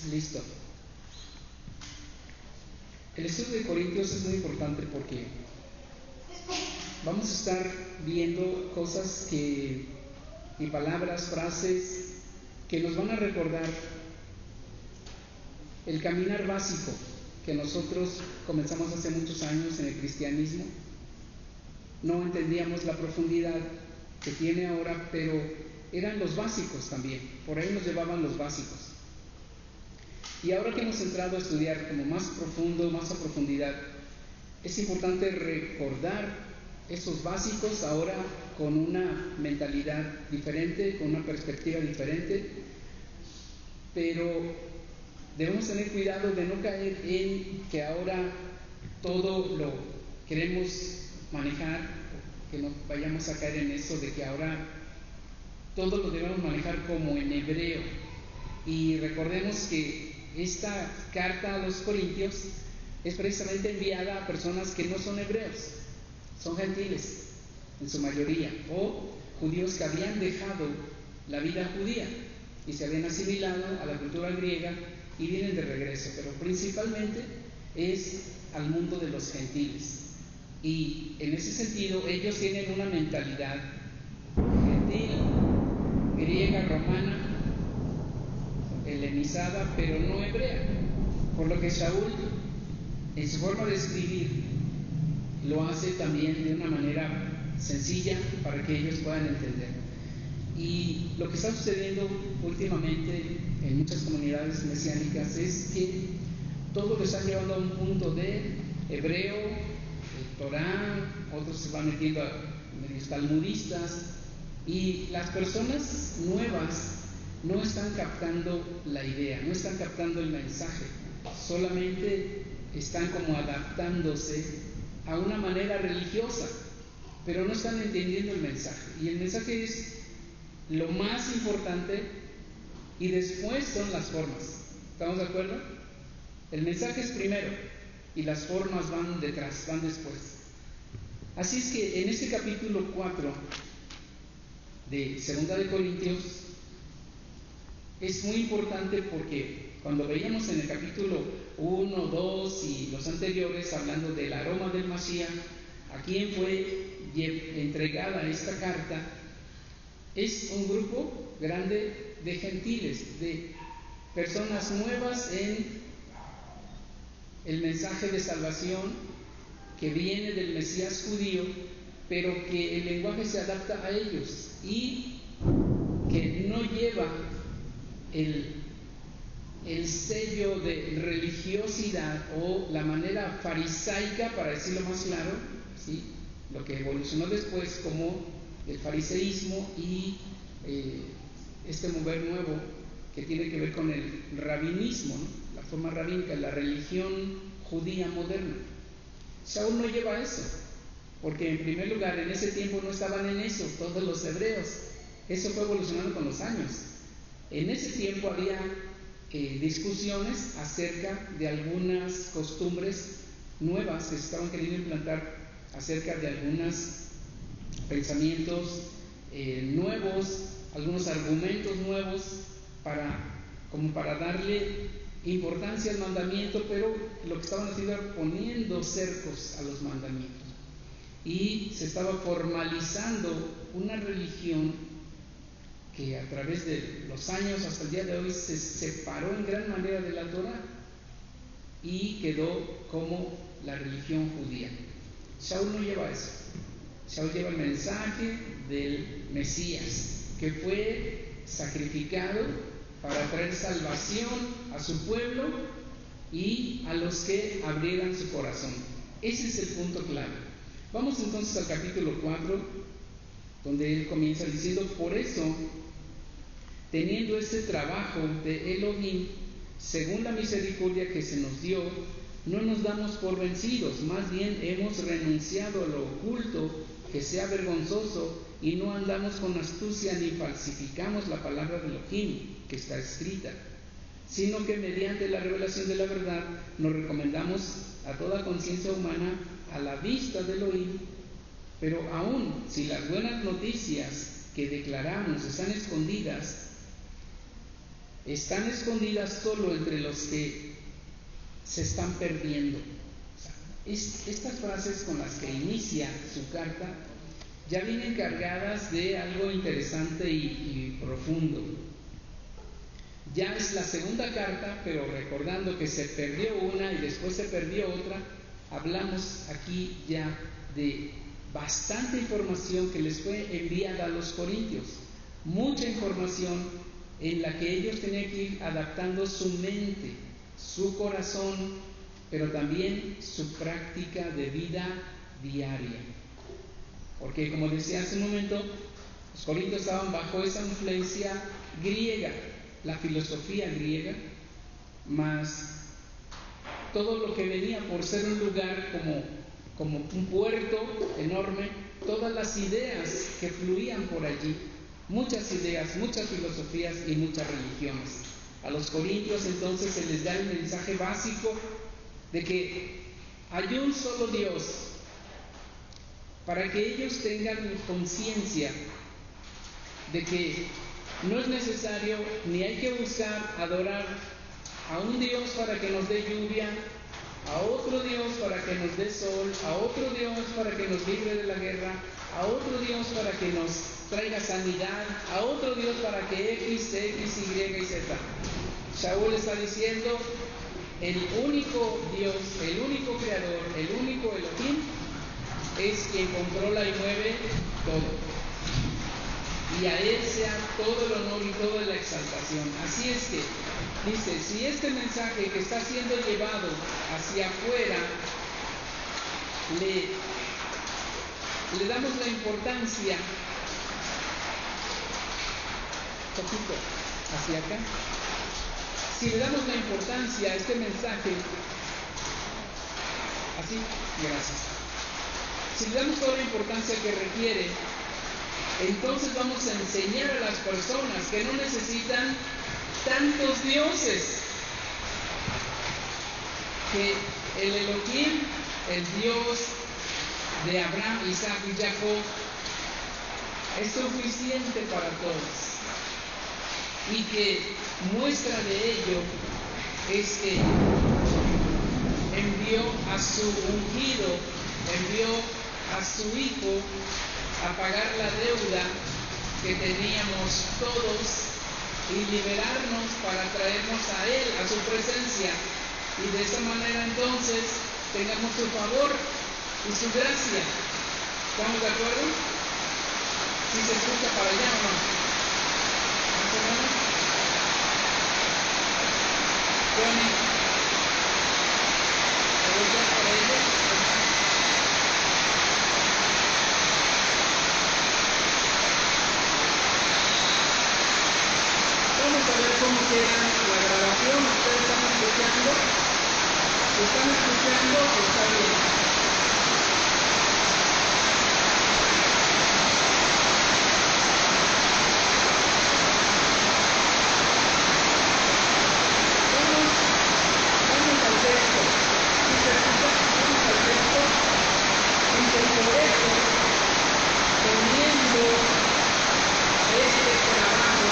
Listo. El estudio de Corintios es muy importante porque vamos a estar viendo cosas y palabras, frases que nos van a recordar el caminar básico que nosotros comenzamos hace muchos años en el cristianismo. No entendíamos la profundidad que tiene ahora, pero eran los básicos también, por ahí nos llevaban los básicos. Y ahora que hemos entrado a estudiar como más profundo, más a profundidad, es importante recordar esos básicos ahora con una mentalidad diferente, con una perspectiva diferente, pero debemos tener cuidado de no caer en que ahora todo lo queremos manejar, que no vayamos a caer en eso de que ahora todo lo debemos manejar como en hebreo. Y recordemos que esta carta a los Corintios es precisamente enviada a personas que no son hebreos, son gentiles en su mayoría, o judíos que habían dejado la vida judía y se habían asimilado a la cultura griega y vienen de regreso, pero principalmente es al mundo de los gentiles. Y en ese sentido ellos tienen una mentalidad gentil, griega, romana, helenizada, pero no hebrea. Por lo que Saúl, en su forma de escribir, lo hace también de una manera sencilla para que ellos puedan entender. Y lo que está sucediendo últimamente en muchas comunidades mesiánicas es que todo lo están llevando a un punto de hebreo, Torá, otros se van metiendo a medios talmudistas, y las personas nuevas no están captando la idea, no están captando el mensaje, solamente están como adaptándose a una manera religiosa, pero no están entendiendo el mensaje. Y el mensaje es lo más importante y después son las formas. ¿Estamos de acuerdo? El mensaje es primero y las formas van detrás, van después. Así es que en este capítulo 4 de 2 de Corintios es muy importante porque cuando veíamos en el capítulo 1, 2 y los anteriores hablando del aroma del Mashiach, a quien fue entregada esta carta, es un grupo grande de gentiles, de personas nuevas en el mensaje de salvación que viene del Mesías judío, pero que el lenguaje se adapta a ellos y que no lleva el sello de religiosidad o la manera farisaica, para decirlo más claro, ¿sí? Lo que evolucionó después como el fariseísmo y este mover nuevo que tiene que ver con el rabinismo, ¿no? La forma rabínica, la religión judía moderna. Saúl no lleva eso, porque en primer lugar en ese tiempo no estaban en eso todos los hebreos. Eso fue evolucionando con los años. En ese tiempo había discusiones acerca de algunas costumbres nuevas que se estaban queriendo implantar, acerca de algunos pensamientos nuevos, algunos argumentos nuevos como para darle importancia al mandamiento, pero lo que estaban haciendo era poniendo cercos a los mandamientos. Y se estaba formalizando una religión que a través de los años hasta el día de hoy se separó en gran manera de la Torá y quedó como la religión judía. Saúl no lleva eso. Saúl lleva el mensaje del Mesías, que fue sacrificado para traer salvación a su pueblo y a los que abrieran su corazón. Ese es el punto clave. Vamos entonces al capítulo 4, donde él comienza diciendo: por eso, teniendo este trabajo de Elohim, según la misericordia que se nos dio, no nos damos por vencidos, más bien hemos renunciado a lo oculto que sea vergonzoso y no andamos con astucia ni falsificamos la palabra de Elohim que está escrita, sino que mediante la revelación de la verdad nos recomendamos a toda conciencia humana a la vista de Elohim. Pero aún si las buenas noticias que declaramos están escondidas, están escondidas solo entre los que se están perdiendo. O sea, estas frases con las que inicia su carta ya vienen cargadas de algo interesante y profundo. Ya es la segunda carta, pero recordando que se perdió una y después se perdió otra, hablamos aquí ya de bastante información que les fue enviada a los corintios. Mucha información en la que ellos tenían que ir adaptando su mente, su corazón, pero también su práctica de vida diaria. Porque como decía hace un momento, los corintios estaban bajo esa influencia griega, la filosofía griega, más todo lo que venía por ser un lugar como un puerto enorme, todas las ideas que fluían por allí, muchas ideas, muchas filosofías y muchas religiones. A los corintios entonces se les da el mensaje básico de que hay un solo Dios, para que ellos tengan conciencia de que no es necesario ni hay que buscar adorar a un Dios para que nos dé lluvia, a otro Dios para que nos dé sol, a otro Dios para que nos libre de la guerra, a otro Dios para que nos traiga sanidad, a otro Dios para que X, Y y Z. Shaul está diciendo, el único Dios, el único creador, el único Elohim es quien controla y mueve todo. Y a Él sea todo el honor y toda la exaltación. Así es que, dice, si este mensaje que está siendo llevado hacia afuera, le damos la importancia, poquito, hacia acá, si le damos la importancia a este mensaje, así, gracias. Si le damos toda la importancia que requiere, entonces vamos a enseñar a las personas que no necesitan tantos dioses, que el Elohim, el Dios de Abraham, Isaac y Jacob, es suficiente para todos, y que muestra de ello es que envió a su ungido, envió a su Hijo a pagar la deuda que teníamos todos y liberarnos para traernos a Él, a su presencia, y de esa manera entonces tengamos su favor y su gracia. ¿Estamos de acuerdo? ¿Sí se escucha para allá o no? ¿Más o menos? Johnny, ¿te gusta para ellos? Vamos a ver cómo queda la grabación. Ustedes están escuchando. Si están escuchando, está bien. Vamos al texto. Si se escucha, vamos al texto. Dice, por eso, teniendo este trabajo,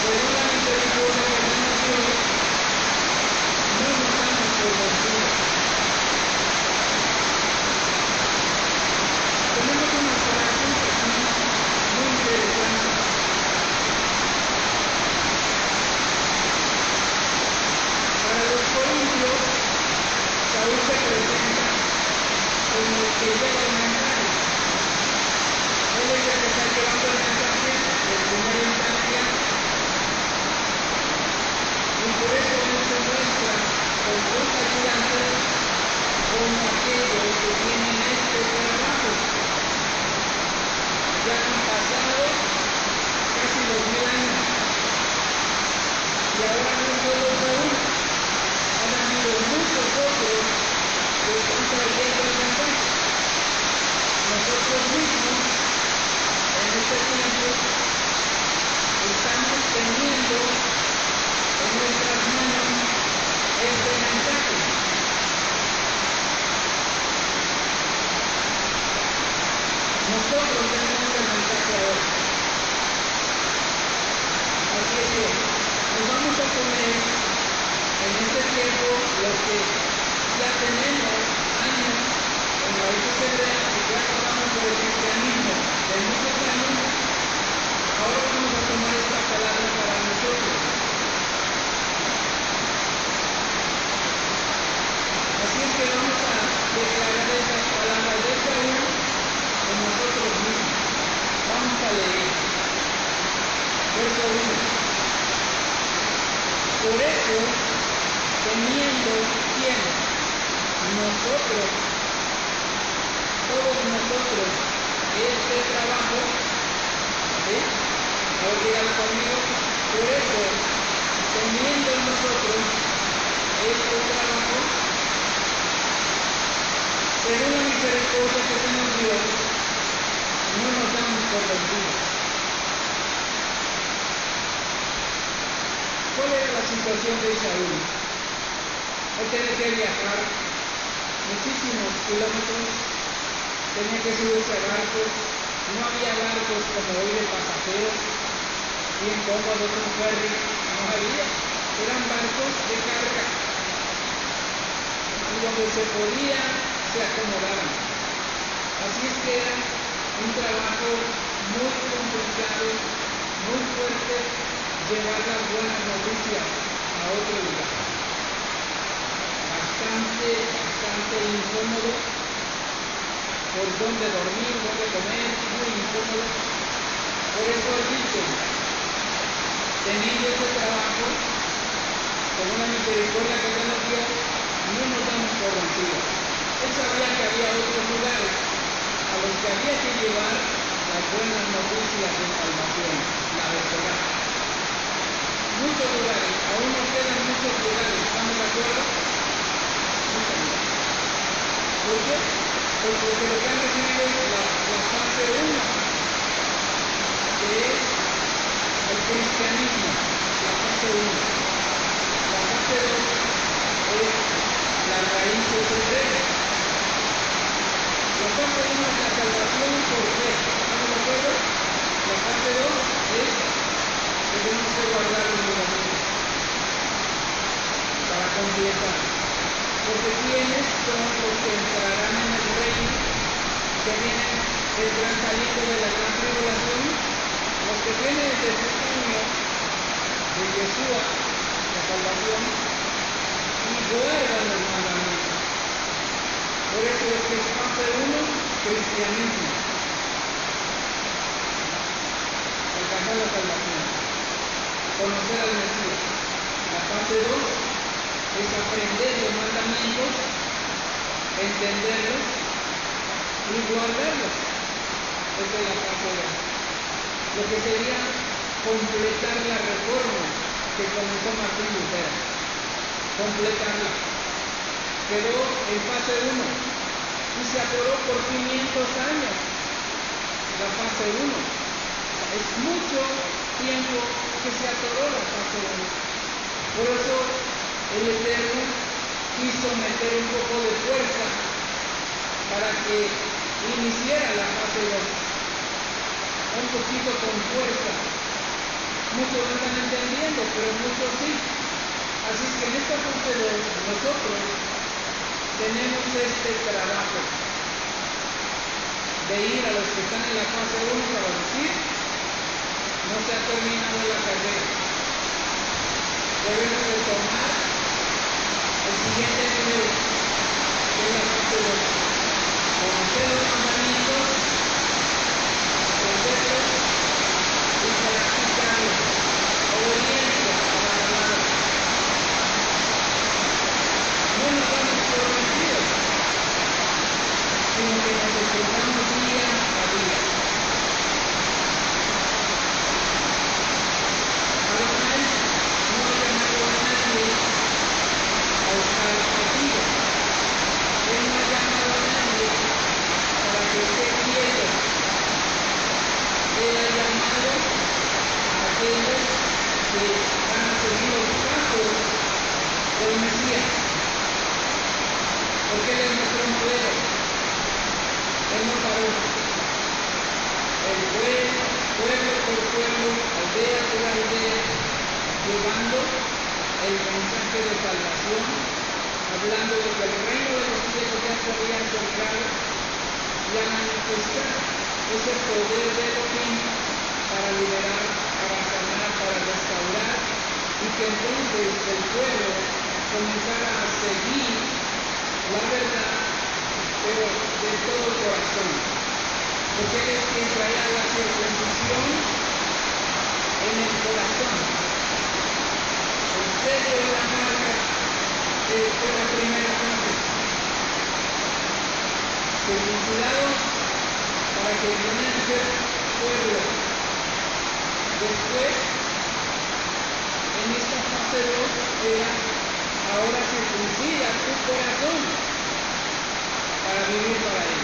por una misericordia que nos dio, no nos damos por vencidos. Tenemos unas frases aquí muy interesantes. Para los corintios, Saúl se presenta como el que lleva el mensaje. Él es el que está llevando el mensaje de primera instancia, y por eso él se muestra con sus ayudantes como aquellos que tienen este trabajo. Ya han pasado casi 2000 años, y ahora no solo Saúl, han habido muchos otros que están trayendo el mensaje. Nosotros mismos, en este tiempo, estamos teniendo en nuestras manos este mensaje. Nosotros tenemos el mensaje eso, teniendo ¿quién? Nosotros, todos nosotros, este trabajo, ¿sí? Ahora díganlo conmigo, por eso, teniendo nosotros este trabajo, según la misericordia que nos dio, no nos damos por vencidos. ¿Cuál era la situación de Saúl? Él tenía que viajar muchísimos kilómetros, tenía que subirse a barcos, no había barcos como hoy de pasajeros, bien cómodos, un ferry, no había, eran barcos de carga, y donde se podía, se acomodaban. Así es que era un trabajo muy complicado, muy fuerte, llevar las buenas noticias a otro lugar. Bastante incómodo, por dónde dormir, dónde comer, muy incómodo. Por eso él dice, teniendo ese trabajo, con una misericordia que Dios nos dio, no nos damos por vencidos. Él sabía que había otros lugares a los que había que llevar las buenas noticias de salvación, la verdad. Muchos lugares, aún nos quedan muchos lugares, ¿estamos de acuerdo? Muchos lugares. ¿Por qué? Porque lo que han recibido es la fase 1, que es el cristianismo, la fase 1. La fase 2 es las raíces hebreas. La fase 1 es la salvación por fe. ¿Estamos de acuerdo? La fase 2 es que tenemos que guardar los mandamientos para completar. Porque ¿quiénes son los que entrarán en el reino que viene el gran saliendo de la gran tribulación? Los que tienen el testimonio de Yeshua, la salvación, y guardan los mandamientos. Por eso es que es fase 1, cristianismo. Alcanzar la salvación. Conocer al Mesías. La fase 2 es aprender los mandamientos, entenderlos y guardarlos. Esa es la fase 2. Lo que sería completar la reforma que comenzó Martín Lutero. Completarla. Quedó en fase 1 y se atoró por 500 años. La fase 1. Es mucho tiempo que se atoró la fase 1. Por eso el Eterno quiso meter un poco de fuerza para que iniciara la fase 2. Un poquito con fuerza. Muchos no están entendiendo, pero muchos sí. Así que en esta fase 2 nosotros tenemos este trabajo de ir a los que están en la fase 1 para decir, no se ha terminado la carrera. Debemos de tomar el siguiente nivel, que es la fase 2. Conocer los mandamientos, aprenderlos y practicarlos. Obediencia a la palabra. No nos damos por vencidos, sino que nos esforzamos día a día. Adonai no ha llamado a nadie a usar contigo. Él no ha llamado a nadie para que esté quieto. Él ha llamado a aquellos que van a seguir los pasos del Mesías. Porque Él es nuestro modelo. Él no paró. Él fue pueblo por pueblo, aldea por aldea, llevando el mensaje de salvación, hablando de que el reino de los cielos ya se había acercado y a manifestar ese poder de Elohim para liberar, para sanar, para restaurar, y que entonces el pueblo comenzara a seguir la verdad, pero de todo corazón. Porque Él es quien traía la circuncisión en el corazón. En sello de la marca de la primera fase. Circunculados para que vinieran a ser pueblo. Después, en esta fase 2 era ahora circuncida tu corazón para vivir para él.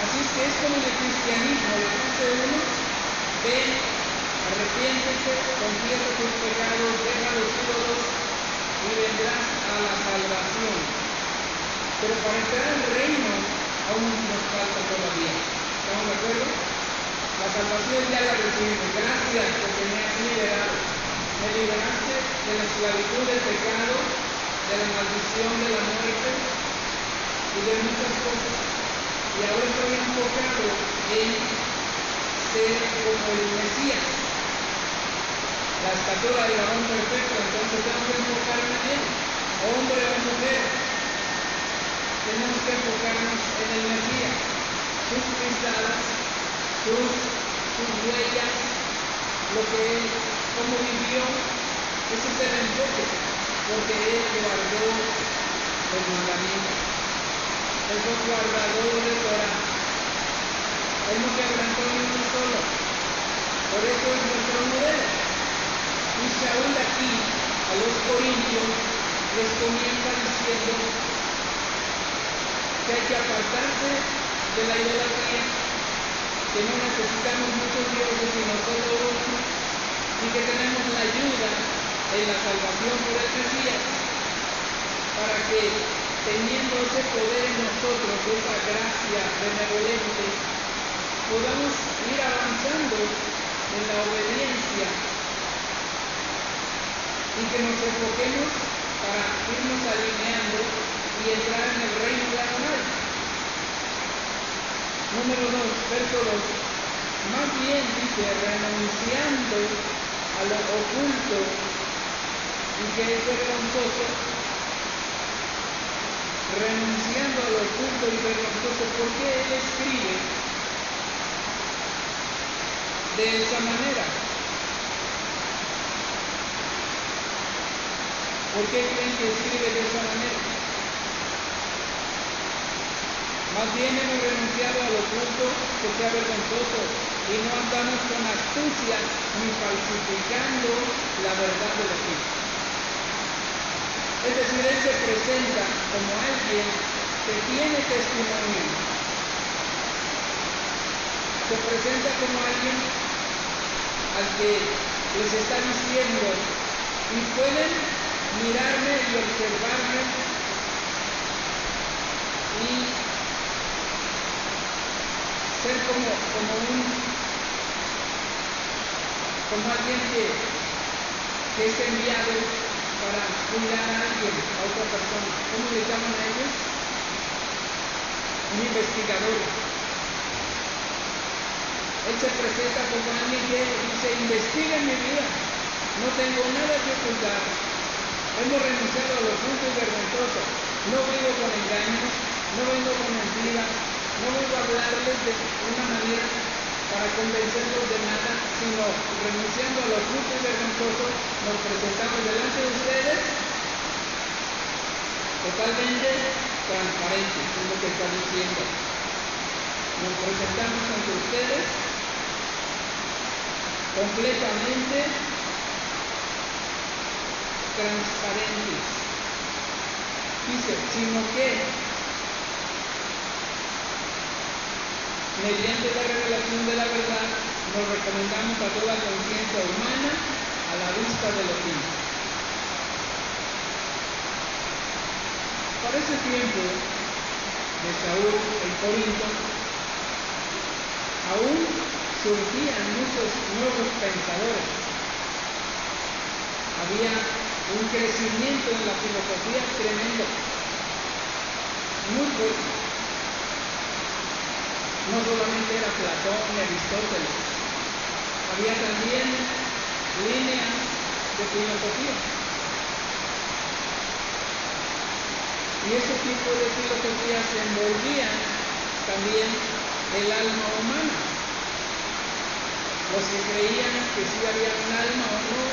Así es que es como en el cristianismo, la fase 1, ven, arrepiéntese, confiesa tus pecados, deja los ídolos y vendrás a la salvación. Pero para entrar al reino aún nos falta todavía. ¿Estamos de acuerdo? La salvación ya la recibimos. Gracias porque me has liberado. Me liberaste de la esclavitud del pecado, de la maldición de la muerte y de muchas cosas. Y ahora estoy enfocado en ser como el Mesías, la estatura del varón perfecto. Entonces tengo que enfocarme en él, hombre o mujer. Tenemos que enfocarnos en el Mesías, sus pisadas, sus huellas, lo que es, cómo vivió. Ese es el enfoque, porque él guardó los mandamientos. Él fue guardador de Torah. Él no quebrantó ni uno solo. Por eso es nuestro modelo. Y Saúl aquí, a los corintios, les comienza diciendo que hay que apartarse de la idolatría, que no necesitamos muchos dioses sino solo uno, y que tenemos la ayuda en la salvación por el Mesías, para que teniendo ese poder en nosotros, esa gracia benevolente, podamos ir avanzando en la obediencia y que nos enfoquemos para irnos alineando y entrar en el reino laboral. Número 2, verso 2. Más bien dice, renunciando a lo oculto y que es vergonzoso, renunciando a lo oculto y vergonzoso, ¿por qué él escribe de esa manera? ¿Por qué creen que escribe de esa manera? Más bien hemos renunciado a lo oculto que sea vergonzoso y no andamos con astucia ni falsificando la verdad de los hechos. Es decir, él se presenta como alguien que tiene testimonio. Se presenta como alguien al que les está diciendo, y pueden mirarme y observarme y ser como alguien que es enviado para cuidar a alguien, a otra persona. ¿Cómo le llaman a ellos? Un investigador. Él se presenta como alguien que dice, investiga mi vida, no tengo nada que ocultar. Hemos renunciado a lo oculto y vergonzoso. No vengo con engaños, no vengo con mentiras, no vengo a hablarles de una manera para convencerlos de nada, sino renunciando a lo oculto y vergonzoso, nos presentamos delante de ustedes totalmente transparentes, es lo que está diciendo. Nos presentamos ante ustedes completamente transparentes. Dice, sino que mediante la revelación de la verdad nos recomendamos a toda conciencia humana a la vista de los hijos. Para ese tiempo de Saúl en Corinto, aún surgían muchos nuevos pensadores. Había un crecimiento en la filosofía tremendo, muy fuerte. No solamente era Platón y Aristóteles, había también líneas de filosofía. Y ese tipo de filosofías envolvían también el alma humana. Los que creían que sí había un alma o no,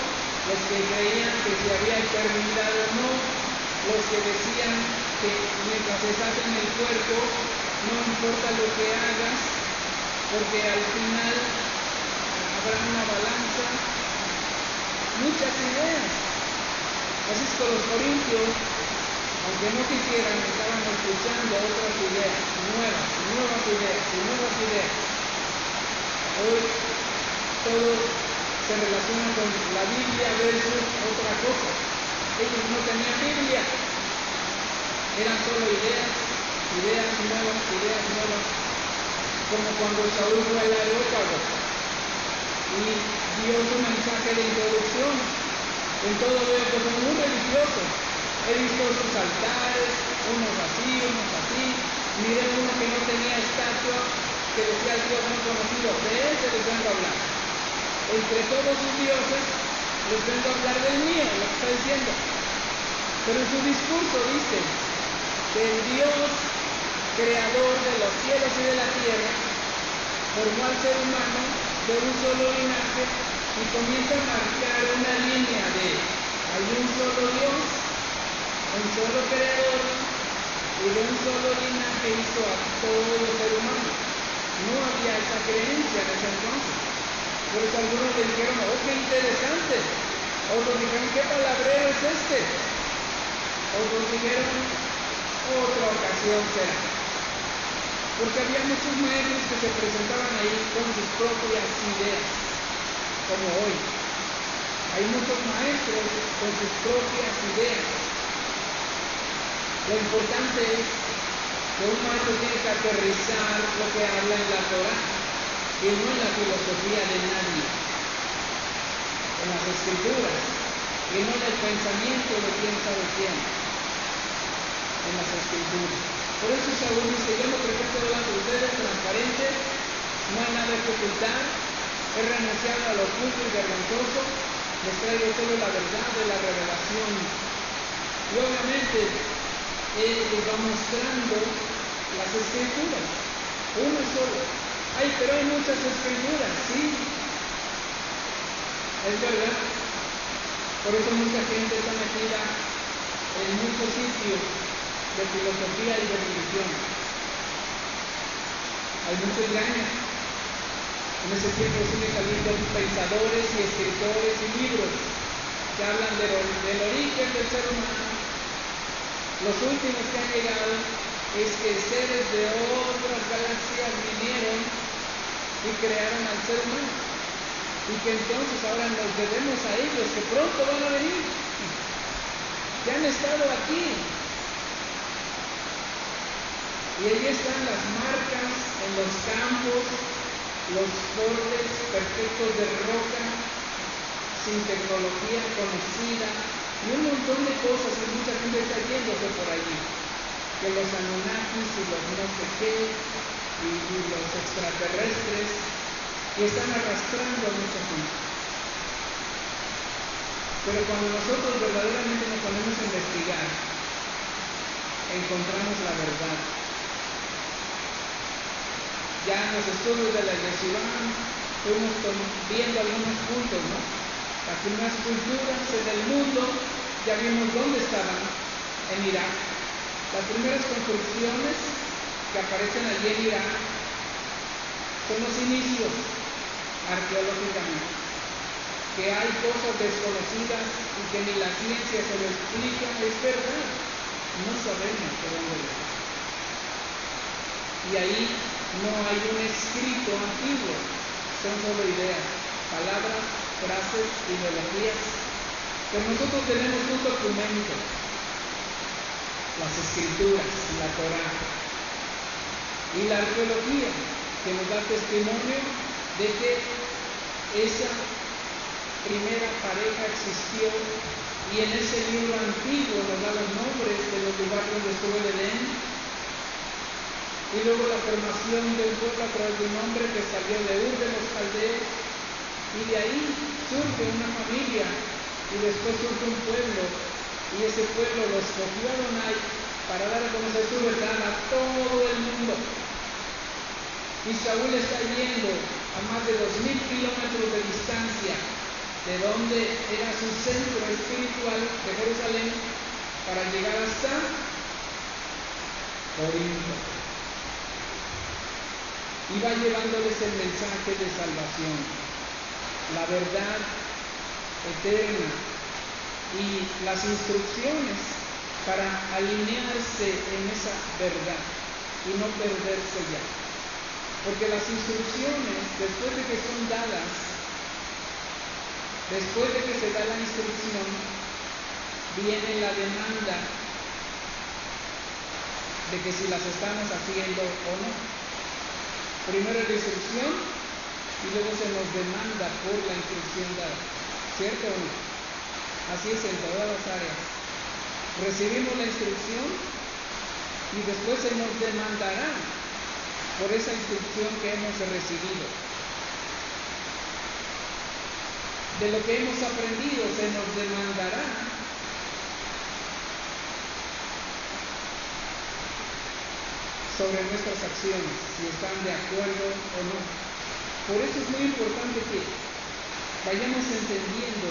los que creían que si había eternidad o no, los que decían que mientras estás en el cuerpo, no importa lo que hagas, porque al final habrá una balanza, muchas ideas. Así es que los corintios, aunque no quisieran, estaban escuchando otras ideas, nuevas ideas. Hoy todo se relaciona con la Biblia versus otra cosa. Ellos no tenían Biblia, eran solo ideas nuevas, como cuando Saúl fue al Areópago y dio su mensaje de introducción. En todo veo que son muy religiosos. He visto sus altares, unos así, miré uno que no tenía estatua, que decía el Dios no conocido, de ese les vengo a hablar. Entre todos sus dioses, les vengo a hablar del mío, lo que está diciendo. Pero en su discurso dice que el Dios creador de los cielos y de la tierra formó al ser humano de un solo linaje y comienza a marcar una línea de hay un solo Dios, un solo creador y de un solo linaje hizo a todo ser humano. No había esa creencia en ese entonces. Por eso algunos le dijeron, oh, qué interesante. Otros dijeron, qué palabrero es este. Otros dijeron, otra ocasión será. Porque había muchos maestros que se presentaban ahí con sus propias ideas, como hoy. Hay muchos maestros con sus propias ideas. Lo importante es que un maestro tiene que aterrizar lo que habla en la Torah y no en la filosofía de nadie, en las escrituras, y no en el pensamiento de quién sabe quién, en las escrituras. Por eso Saúl dice, yo me presento delante de ustedes transparente, no hay nada que ocultar, he renunciado a lo oculto y vergonzoso, les traigo solo la verdad de la revelación. Y obviamente él les va mostrando las escrituras, una sola. Ay, pero hay muchas escrituras, sí, es verdad. Por eso mucha gente está metida en muchos sitios de filosofía y de religión. Hay mucho engaño. En ese tiempo siguen saliendo pensadores y escritores y libros que hablan del origen del ser humano. Los últimos que han llegado es que seres de otras galaxias vinieron y crearon al ser humano. Y que entonces ahora nos debemos a ellos, que pronto van a venir. Que han estado aquí. Y ahí están las marcas en los campos, los cortes perfectos de roca, sin tecnología conocida, y un montón de cosas que mucha gente está yéndose por allí. Que los Anunnakis y los no sé qué, y los extraterrestres, y están arrastrando a mucha gente. Pero cuando nosotros verdaderamente nos ponemos a investigar, encontramos la verdad. Ya en los estudios de la Yeshivá fuimos viendo algunos puntos, ¿no? Las primeras culturas en el mundo, ya vimos dónde estaban, en Irak. Las primeras construcciones que aparecen allí en Irak son los inicios arqueológicamente. Que hay cosas desconocidas y que ni la ciencia se lo explica, es verdad. No sabemos de dónde viene. Y ahí no hay un escrito antiguo, son solo ideas, palabras, frases, ideologías. Pero nosotros tenemos un documento, las escrituras, la Torah y la arqueología, que nos da testimonio de que esa primera pareja existió, y en ese libro antiguo nos da los nombres de los lugares donde estuvo el Edén, y luego la formación de un pueblo a través de un hombre que salió de Ur de los Caldeos, y de ahí surge una familia, y después surge un pueblo, y ese pueblo lo escogió Adonai para dar a conocer su verdad a todo el mundo. Y Saúl está yendo a más de 2000 kilómetros de distancia de donde era su centro espiritual de Jerusalén para llegar hasta Corinto. Iba llevándoles el mensaje de salvación, la verdad eterna y las instrucciones para alinearse en esa verdad y no perderse ya. Porque las instrucciones, después de que son dadas, después de que se da la instrucción, viene la demanda de que si las estamos haciendo o no. Primero la instrucción y luego se nos demanda por la instrucción dada. ¿Cierto o no? Así es en todas las áreas. Recibimos la instrucción y después se nos demandará por esa instrucción que hemos recibido. De lo que hemos aprendido se nos demandará sobre nuestras acciones, si están de acuerdo o no. Por eso es muy importante que vayamos entendiendo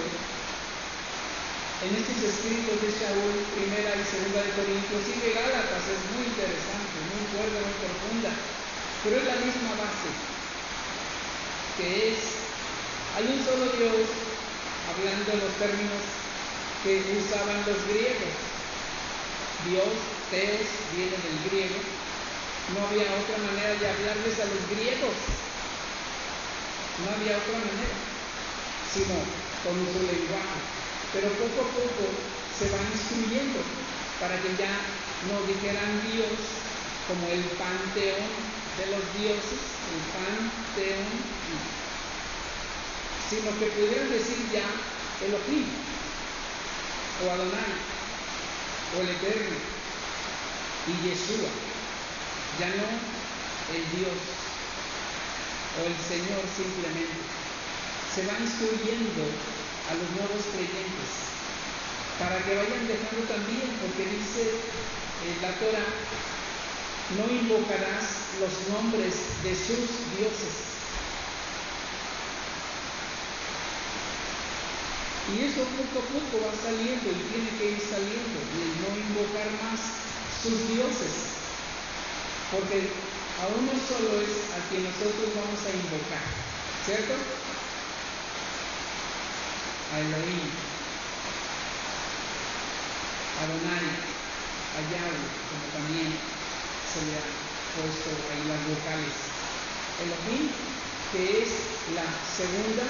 en estos escritos de Saúl, primera y segunda de Corintios y de Gálatas, es muy interesante, muy fuerte, muy profunda, pero es la misma base, que es, hay un solo Dios, hablando en los términos que usaban los griegos. Dios, Theos, viene del griego. No había otra manera de hablarles a los griegos. No había otra manera, sino con su lenguaje. Pero poco a poco se van instruyendo para que ya no dijeran Dios como el panteón de los dioses, el panteón, sino que pudieran decir ya Elohim, o Adonai, o el Eterno, y Yeshua. Ya no el Dios o el Señor simplemente. Se va instruyendo a los nuevos creyentes para que vayan dejando también, porque dice la Torah, no invocarás los nombres de sus dioses. Y eso poco a poco va saliendo y tiene que ir saliendo, y el no invocar más sus dioses. Porque a uno solo es a quien nosotros vamos a invocar, ¿cierto? A Elohim, a Adonai, a Yahweh, como también se le ha puesto ahí las vocales. Elohim, que es la segunda,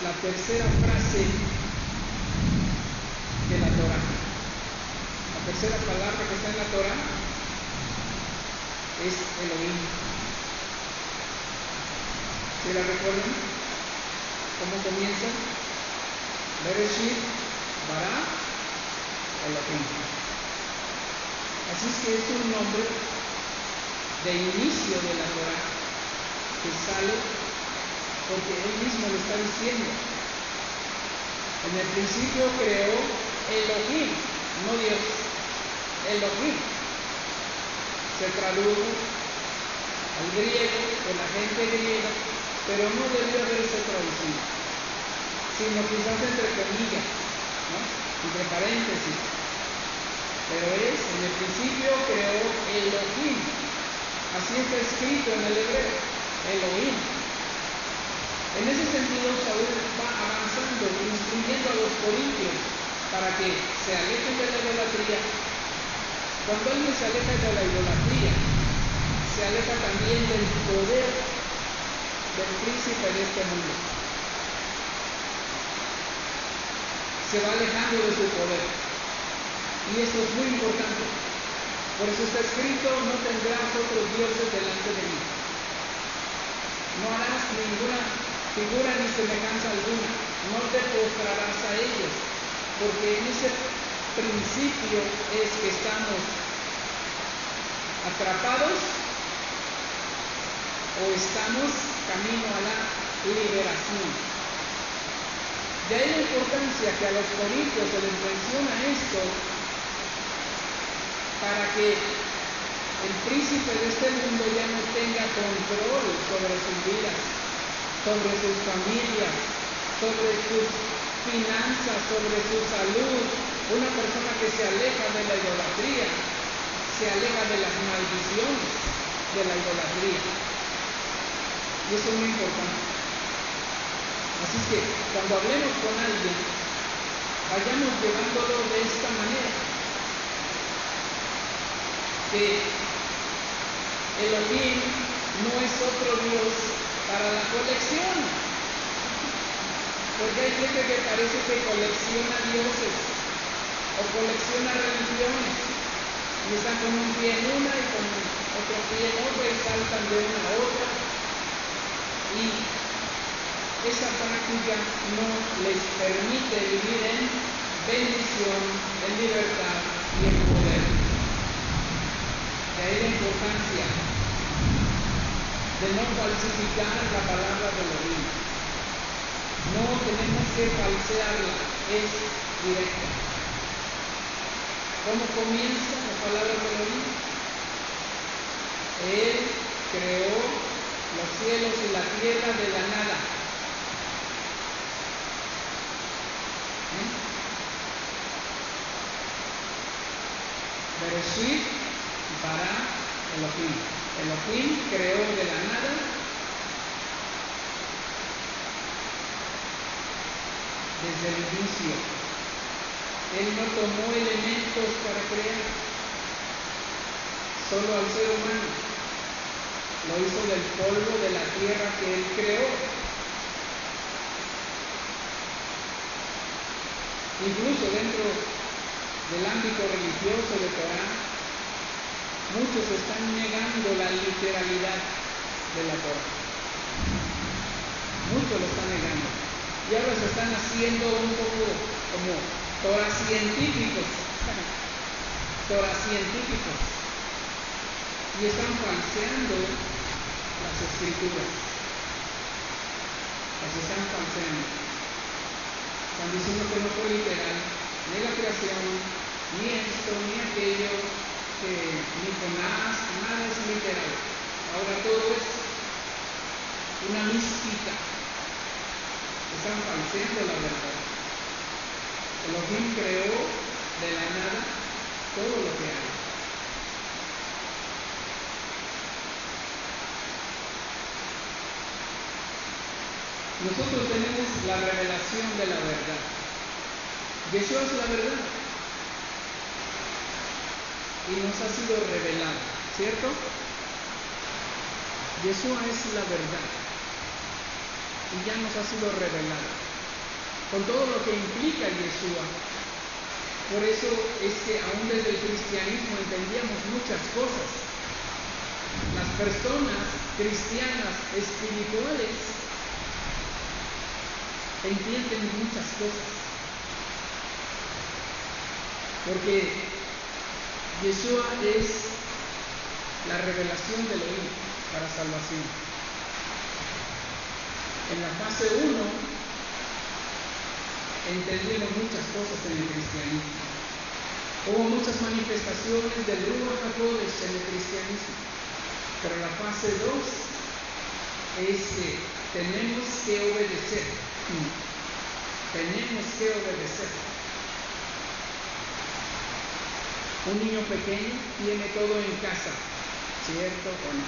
la tercera frase de la Torah. La tercera palabra que está en la Torah es Elohim. ¿Se la recuerdan? ¿Cómo comienza? Bereshit, Bara, Elohim. Así es que es un nombre de inicio de la Torah que sale porque él mismo lo está diciendo. En el principio creó Elohim, no Dios. Elohim. Se tradujo al griego, por la gente griega, pero no debió haberse traducido, sino quizás entre comillas, ¿no? Entre paréntesis. Pero es, en el principio creó Elohim. Así está escrito en el hebreo, Elohim. En ese sentido, Saúl va avanzando, instruyendo a los corintios para que se alejen de la idolatría. Cuando alguien se aleja de la idolatría, se aleja también del poder del príncipe de este mundo. Se va alejando de su poder. Y esto es muy importante. Por eso está escrito, no tendrás otros dioses delante de mí. No harás ninguna figura ni semejanza alguna. No te postrarás a ellos. Porque en ese principio es que estamos atrapados o estamos camino a la liberación. De ahí la importancia que a los corintios se les menciona esto para que el príncipe de este mundo ya no tenga control sobre sus vidas, sobre sus familias, sobre sus finanzas, sobre su salud. Una persona que se aleja de la idolatría, se aleja de las maldiciones de la idolatría. Y eso es muy importante. Así que cuando hablemos con alguien, vayamos llevándolo de esta manera. Que Elohim no es otro Dios para la colección. Porque hay gente que parece que colecciona dioses o colecciona religiones. Y están con un pie en una y con otro pie en otra y saltan de una a otra. Y esa práctica no les permite vivir en bendición, en libertad y en poder. De ahí la importancia de no falsificar la palabra de Elohim. No tenemos que falsearla, es directa. ¿Cómo comienza la palabra de Elohim? Él creó los cielos y la tierra de la nada. Bereshit bara Elohim. Elohim creó de la nada desde el inicio. Él no tomó elementos para crear, solo al ser humano. Lo hizo del polvo de la tierra que Él creó. Incluso dentro del ámbito religioso de Torah, muchos están negando la literalidad de la Torah. Muchos lo están negando. Y ahora se están haciendo un poco como Torah científicos. Torah científicos. Y están falseando las escrituras. Las están falseando. Están diciendo que no fue literal, ni la creación, ni esto, ni aquello, ni Jonás, nada es literal. Ahora todo es una mística. Están falseando la verdad. Elohim creó de la nada todo lo que hay. Nosotros tenemos la revelación de la verdad. Yeshua es la verdad. Y nos ha sido revelado, ¿cierto? Yeshua es la verdad. Y ya nos ha sido revelado. Con todo lo que implica Yeshua. Por eso es que aún desde el cristianismo entendíamos muchas cosas. Las personas cristianas espirituales entienden muchas cosas, porque Yeshua es la revelación de Elohim para salvación. En la fase 1 entendimos muchas cosas en el cristianismo. Hubo muchas manifestaciones del Ruach HaKodesh en el cristianismo, pero la fase 2 es que tenemos que obedecer. Tenemos que obedecer. Un niño pequeño tiene todo en casa, ¿cierto o no?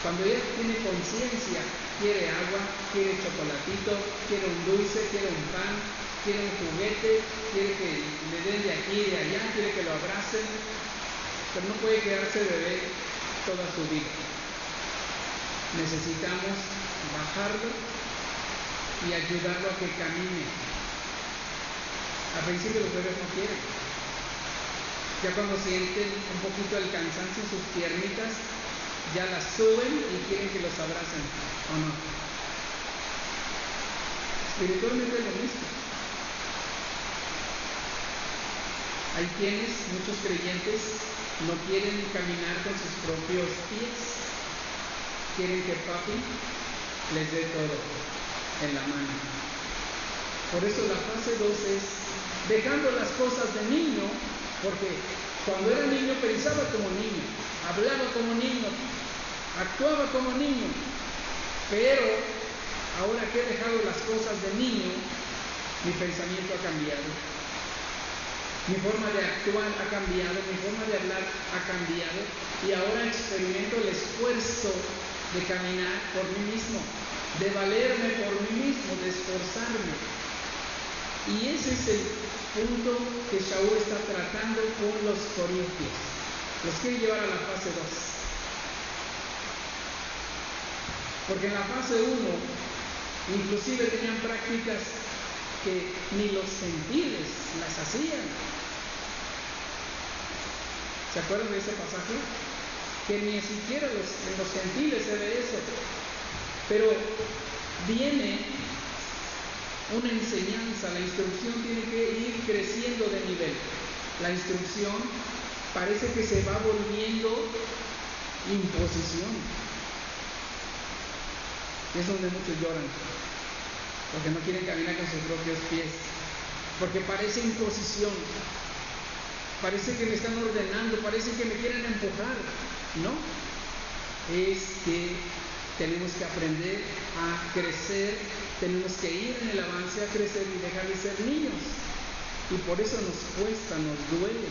Cuando ya tiene conciencia, quiere agua, quiere chocolatito, quiere un dulce, quiere un pan, quiere un juguete, quiere que le den de aquí y de allá, quiere que lo abracen, pero no puede quedarse bebé toda su vida. Necesitamos bajarlo y ayudarlo a que camine. Al principio los bebés no quieren. Ya cuando sienten un poquito el cansancio en sus piernitas, ya las suben y quieren que los abracen, ¿o no? Espiritualmente es lo mismo. Hay quienes, muchos creyentes, no quieren caminar con sus propios pies. Quieren que papi les dé todo en la mano. Por eso la fase 2 es dejando las cosas de niño, porque cuando era niño pensaba como niño, hablaba como niño, actuaba como niño, pero ahora que he dejado las cosas de niño, mi pensamiento ha cambiado, mi forma de actuar ha cambiado, mi forma de hablar ha cambiado, y ahora experimento el esfuerzo de caminar por mí mismo, de valerme por mí mismo, de esforzarme. Y ese es el punto que Shaul está tratando con los corintios. Los quiere llevar a la fase 2. Porque en la fase 1, inclusive tenían prácticas que ni los gentiles las hacían. ¿Se acuerdan de ese pasaje? Que ni siquiera en los gentiles se ve eso. Pero viene una enseñanza, la instrucción tiene que ir creciendo de nivel. La instrucción parece que se va volviendo imposición. Es donde muchos lloran, porque no quieren caminar con sus propios pies, porque parece imposición, parece que me están ordenando, parece que me quieren empujar. No, es que tenemos que aprender a crecer, tenemos que ir en el avance a crecer y dejar de ser niños. Y por eso nos cuesta, nos duele,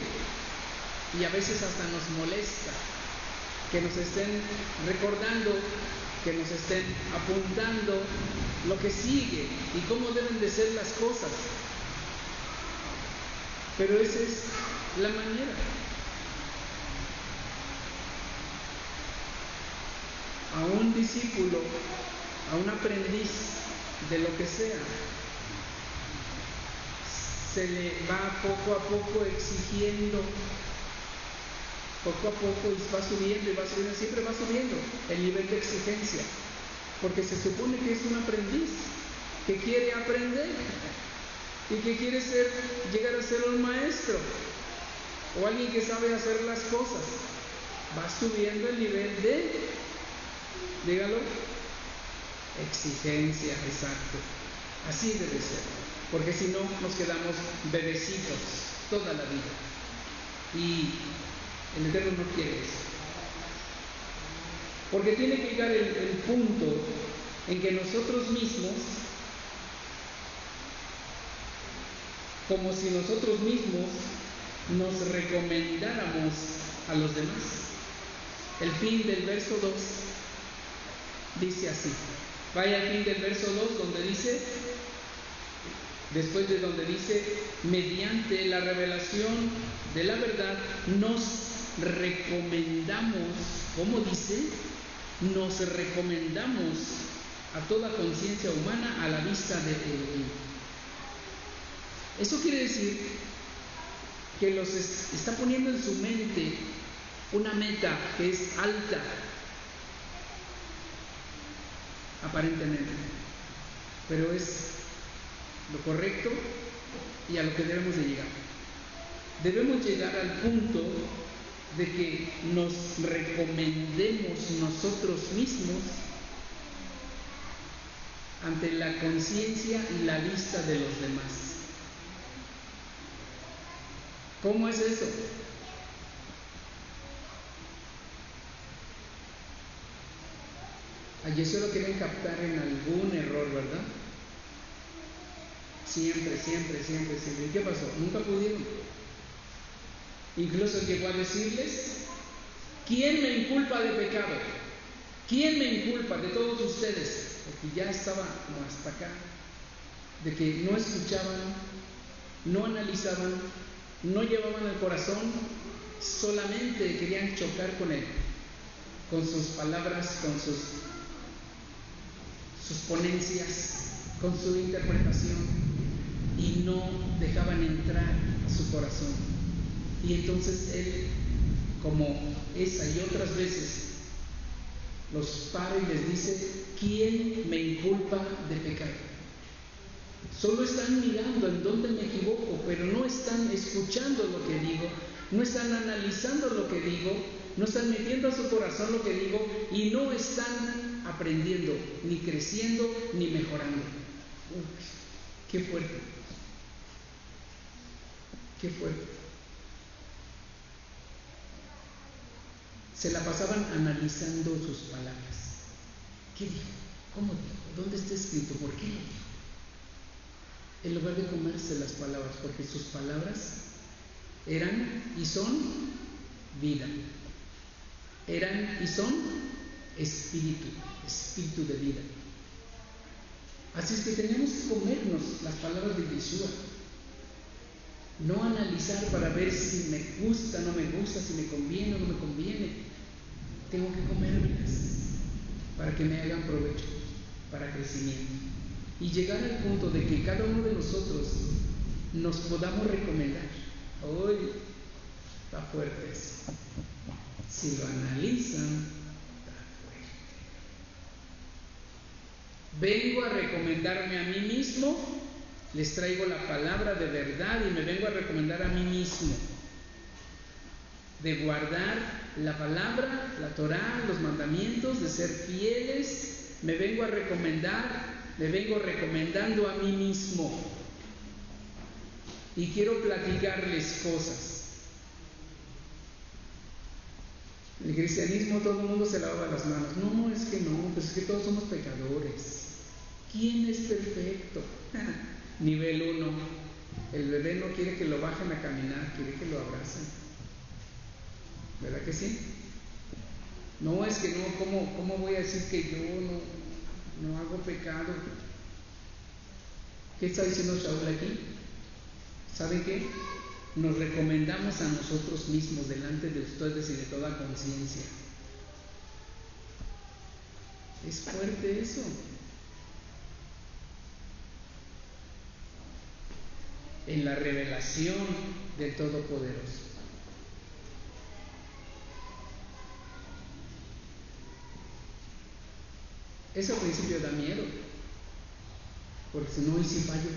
y a veces hasta nos molesta que nos estén recordando, que nos estén apuntando lo que sigue y cómo deben de ser las cosas. Pero esa es la manera. A un discípulo, a un aprendiz de lo que sea, se le va poco a poco exigiendo, poco a poco, y va subiendo y va subiendo, siempre va subiendo el nivel de exigencia, porque se supone que es un aprendiz que quiere aprender y que quiere llegar a ser un maestro o alguien que sabe hacer las cosas. Va subiendo el nivel de, dígalo, exigencia, exacto. Así debe ser, porque si no nos quedamos bebecitos toda la vida, y el Eterno no quiere eso. Porque tiene que llegar el punto en que nosotros mismos, como si nosotros mismos nos recomendáramos a los demás. El fin del verso 2 dice así. Vaya al fin del verso 2 donde dice, después de donde dice, mediante la revelación de la verdad nos recomendamos, ¿cómo dice? Nos recomendamos a toda conciencia humana a la vista de Él. Eso quiere decir que los está poniendo en su mente una meta que es alta, aparentemente, pero es lo correcto y a lo que debemos de llegar. Debemos llegar al punto de que nos recomendemos nosotros mismos ante la conciencia y la vista de los demás. ¿Cómo es eso? A Yeshua lo quieren captar en algún error, ¿verdad? Siempre. ¿Y qué pasó? Nunca pudieron. Incluso llegó a decirles, ¿quién me inculpa de pecado? ¿Quién me inculpa de todos ustedes? Porque ya estaba como hasta acá, de que no escuchaban, no analizaban, no llevaban al corazón, solamente querían chocar con él, con sus palabras, con sus ponencias, con su interpretación, y no dejaban entrar a su corazón. Y entonces él, como esa y otras veces, los para y les dice, ¿quién me inculpa de pecado? Solo están mirando en dónde me equivoco, pero no están escuchando lo que digo, no están analizando lo que digo, no están metiendo a su corazón lo que digo, y no están aprendiendo, ni creciendo, ni mejorando. ¡Qué fuerte! ¡Qué fuerte! Se la pasaban analizando sus palabras. ¿Qué dijo? ¿Cómo dijo? ¿Dónde está escrito? ¿Por qué lo dijo? En lugar de comerse las palabras, porque sus palabras eran y son vida. Eran y son espíritu, espíritu de vida. Así es que tenemos que comernos las palabras de Yeshua. No analizar para ver si me gusta, no me gusta, si me conviene o no me conviene. Tengo que comérmelas para que me hagan provecho, para crecimiento. Y llegar al punto de que cada uno de nosotros nos podamos recomendar. Hoy está fuerte eso. Si lo analizan, está fuerte. Vengo a recomendarme a mí mismo, les traigo la palabra de verdad y me vengo a recomendar a mí mismo. De guardar la palabra, la Torá, los mandamientos, de ser fieles, me vengo a recomendar, me vengo recomendando a mí mismo. Y quiero platicarles cosas. En el cristianismo todo el mundo se lava las manos. No, es que no, pues es que todos somos pecadores. ¿Quién es perfecto? Nivel 1. El bebé no quiere que lo bajen a caminar, quiere que lo abracen. ¿Verdad que sí? No, es que no, ¿cómo voy a decir que yo no hago pecado? ¿Qué está diciendo Shaul aquí? ¿Saben qué? Nos recomendamos a nosotros mismos delante de ustedes y de toda conciencia. Es fuerte eso. En la revelación del Todopoderoso. Eso al principio da miedo, porque si no, ¿y si fallo?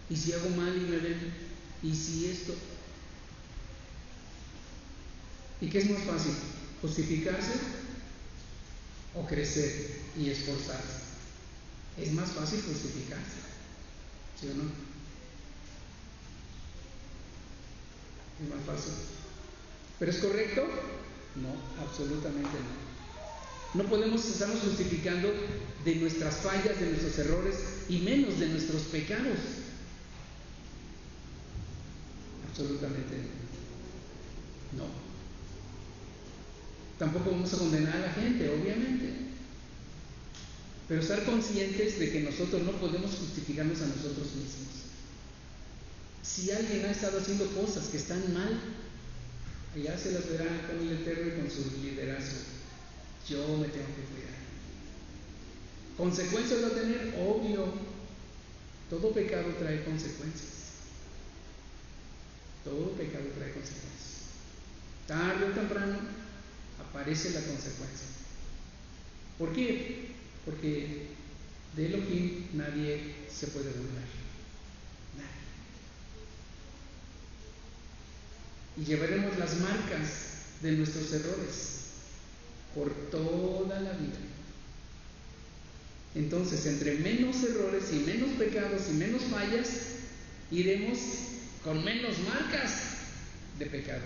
¿Y si hago mal y me ven? ¿Y si esto? ¿Y qué es más fácil? ¿Justificarse o crecer y esforzarse? Es más fácil justificarse, ¿sí o no? Es más fácil. ¿Pero es correcto? No, absolutamente no. No podemos estarnos justificando de nuestras fallas, de nuestros errores y menos de nuestros pecados. Absolutamente no. Tampoco vamos a condenar a la gente, obviamente. Pero estar conscientes de que nosotros no podemos justificarnos a nosotros mismos. Si alguien ha estado haciendo cosas que están mal, allá se las verá con el Eterno y con su liderazgo. Yo me tengo que cuidar. ¿Consecuencias va a tener? Obvio. Todo pecado trae consecuencias. Todo pecado trae consecuencias. Tarde o temprano aparece la consecuencia. ¿Por qué? Porque de Elohim nadie se puede burlar. Nadie. Y llevaremos las marcas de nuestros errores por toda la vida. Entonces, entre menos errores y menos pecados y menos fallas, iremos con menos marcas de pecado,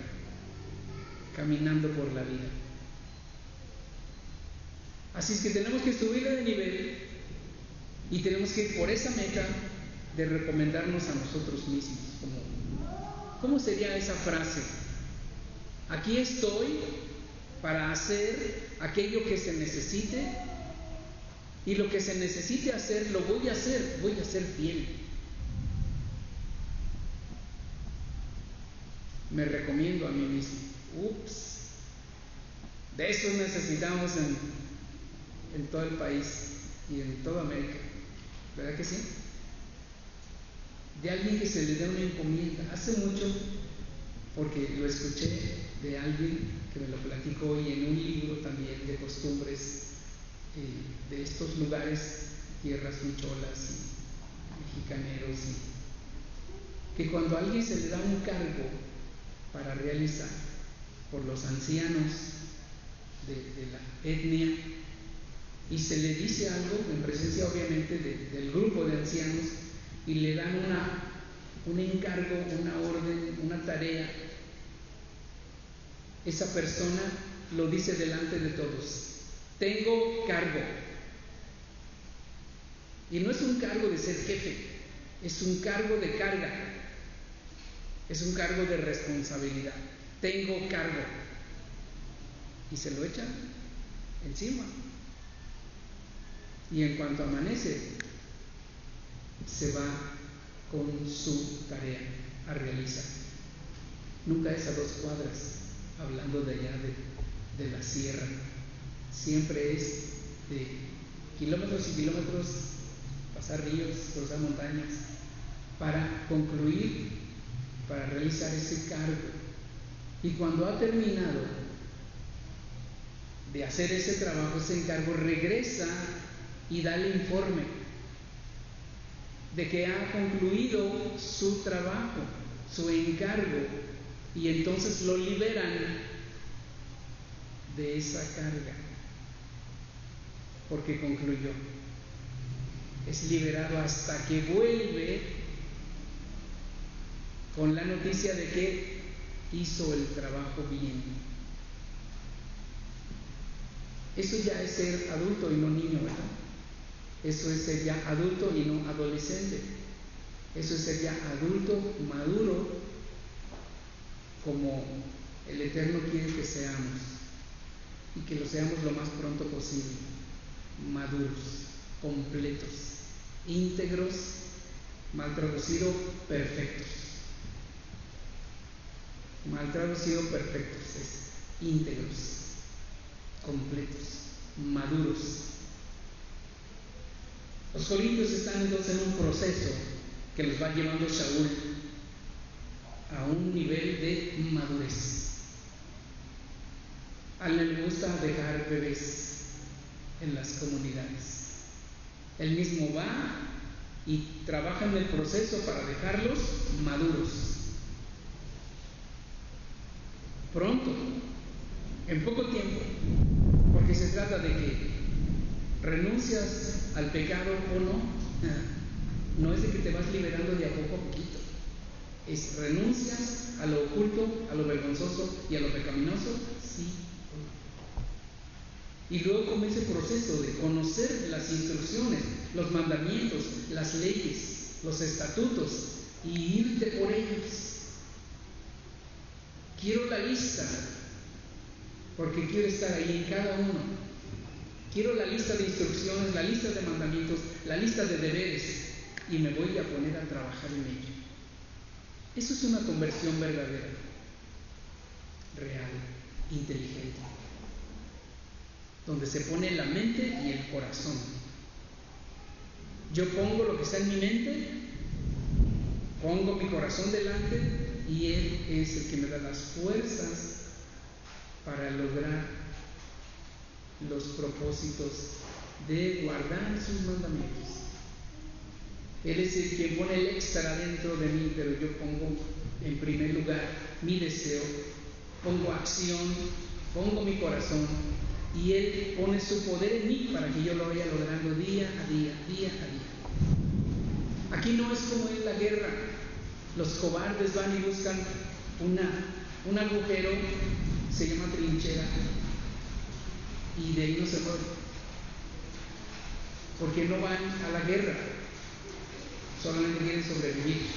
caminando por la vida. Así es que tenemos que subir de nivel y tenemos que ir por esa meta de recomendarnos a nosotros mismos. ¿Cómo sería esa frase? Aquí estoy para hacer aquello que se necesite, y lo que se necesite hacer, lo voy a ser fiel. Me recomiendo a mí mismo. De eso necesitamos en todo el país y en toda América. ¿Verdad que sí? De alguien que se le dé una encomienda. Hace mucho, porque lo escuché de alguien que me lo platicó y en un libro también de costumbres de estos lugares, tierras micholas y mexicaneros, que cuando a alguien se le da un cargo para realizar por los ancianos de la etnia y se le dice algo en presencia obviamente del grupo de ancianos y le dan un encargo, una orden, una tarea, esa persona lo dice delante de todos: tengo cargo, Y no es un cargo de ser jefe, es un cargo de carga, es un cargo de responsabilidad. Tengo cargo. Y se lo echan encima. Y en cuanto amanece, se va con su tarea a realizar. Nunca es a 2 cuadras, hablando de allá de la sierra. Siempre es de kilómetros y kilómetros, pasar ríos, cruzar montañas, para concluir, para realizar ese cargo. Y cuando ha terminado de hacer ese trabajo, ese encargo, regresa y da el informe de que ha concluido su trabajo, su encargo, y entonces lo liberan de esa carga, porque concluyó. Es liberado hasta que vuelve con la noticia de que hizo el trabajo bien. Eso ya es ser adulto y no niño, ¿verdad? Eso es ser ya adulto y no adolescente. Eso es ser ya adulto, maduro, como el Eterno quiere que seamos, y que lo seamos lo más pronto posible. Maduros, completos, íntegros, mal traducido, perfectos. Mal traducido, perfectos, es íntegros, completos, maduros. Los corintios están entonces en un proceso que los va llevando Saúl a un nivel de madurez. A él le gusta dejar bebés en las comunidades. Él mismo va y trabaja en el proceso para dejarlos maduros. Pronto, en poco tiempo, porque se trata de que renuncias al pecado o no. No es de que te vas liberando de a poco a poquito, es renuncias a lo oculto, a lo vergonzoso y a lo pecaminoso, sí o no. Y luego comienza el proceso de conocer las instrucciones, los mandamientos, las leyes, los estatutos, y irte por ellos. Quiero la lista, porque quiero estar ahí en cada uno. Quiero la lista de instrucciones, la lista de mandamientos, la lista de deberes, y me voy a poner a trabajar en ello. Eso es una conversión verdadera, real, inteligente, donde se pone la mente y el corazón. Yo pongo lo que está en mi mente, pongo mi corazón delante, y Él es el que me da las fuerzas para lograr los propósitos de guardar sus mandamientos. Él es el que pone el extra dentro de mí, pero yo pongo en primer lugar mi deseo, pongo acción, pongo mi corazón, y Él pone su poder en mí para que yo lo vaya logrando día a día, día a día. Aquí no es como en la guerra. Los cobardes van y buscan un agujero, se llama trinchera, y de ahí no se mueven, porque no van a la guerra, solamente quieren sobrevivir.